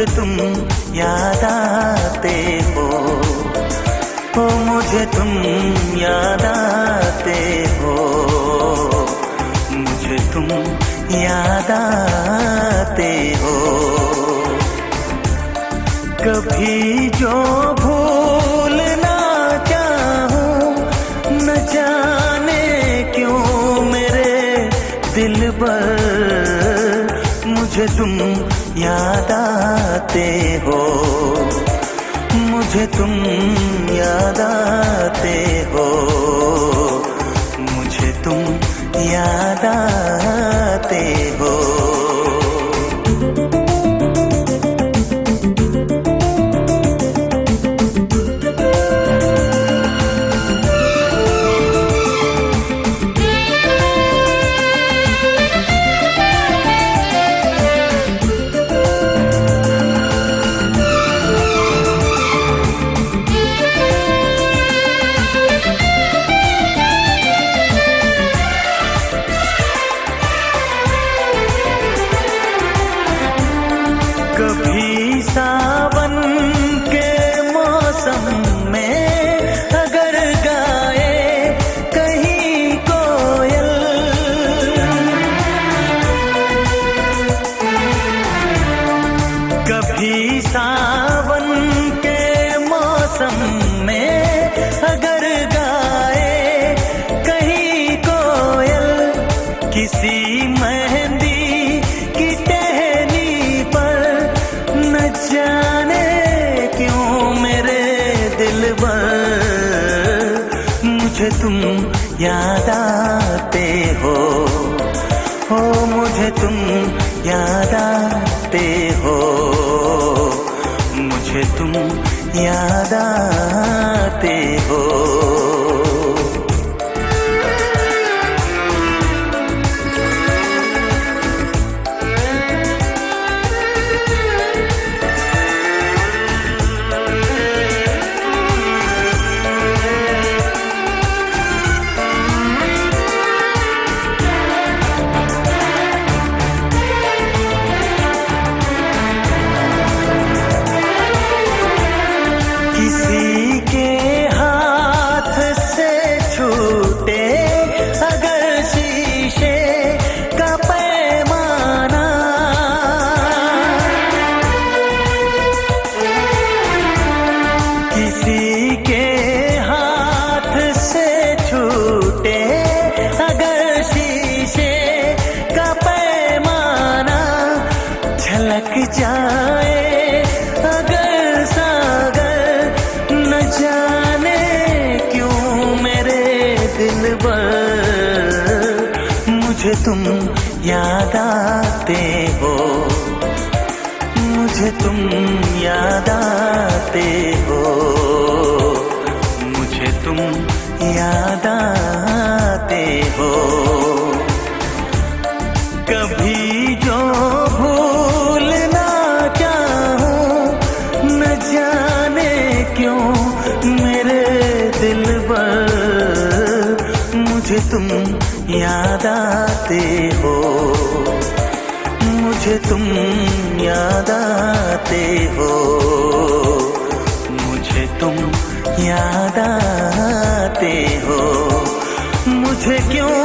मुझे तुम याद आते हो, ओ मुझे तुम याद आते हो, मुझे तुम याद आते हो। कभी जो भूल ना चाहूं, न जाने क्यों मेरे दिल पर मुझे तुम याद आते हो, मुझे तुम याद आते हो, मुझे तुम याद आते हो। कभी सावन के मौसम में अगर गाए कहीं कोयल, कभी सावन के मौसम में अगर गाए कहीं कोयल, किसी मेहंदी की टहनी पर न जाने क्यों मेरे दिल पर मुझे तुम याद आते हो, मुझे तुम याद आते हो, मुझे तुम याद आते हो। किसी के हाथ से छूटे अगर शीशे का पैमाना, किसी के हाथ से छूटे अगर शीशे का पैमाना, झलक जाए अगर सागर न जाने क्यों मेरे दिल पर मुझे तुम याद आते हो, मुझे तुम याद आते हो, मुझे तुम याद आते हो। कभी जो भूल ना चाहूं, न जाने क्यों मेरे दिल पर मुझे तुम याद आते हो, मुझे तुम याद आते हो, मुझे तुम याद आते हो, मुझे क्यों